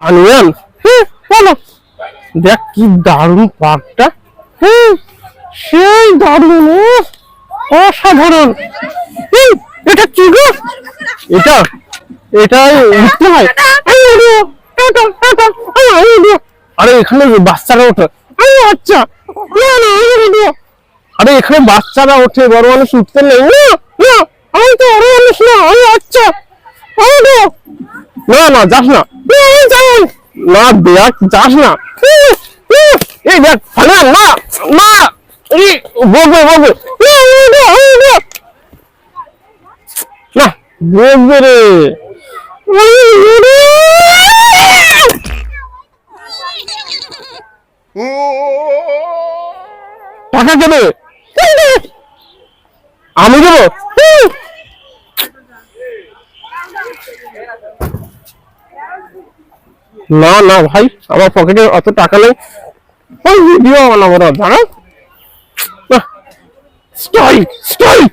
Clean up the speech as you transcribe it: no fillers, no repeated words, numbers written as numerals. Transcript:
Onion, বলো। দেখ কি দারুণ পার্কটা। সেই দারুণ, অসাধারণ। এটা কি গো? এটা এটাই উঠতে হয়। আরে এখানে বাচ্চারা ওঠে। আচ্ছা, আরে এখানে বাচ্চারা ওঠে, বড় মানুষ উঠতে নেই। আমি তো বড় মানুষ না। আচ্ছা, না না যাস না, না দেখ যাস না। এই দেখ না না না, বলবে বলবে না, বলবে রে। টাকা দেবে, আমি দেবো। না না ভাই, আমার পকেটে অত টাকা নেই। ওই ভিডিও বানাবো না, দাঁড়া। Style style.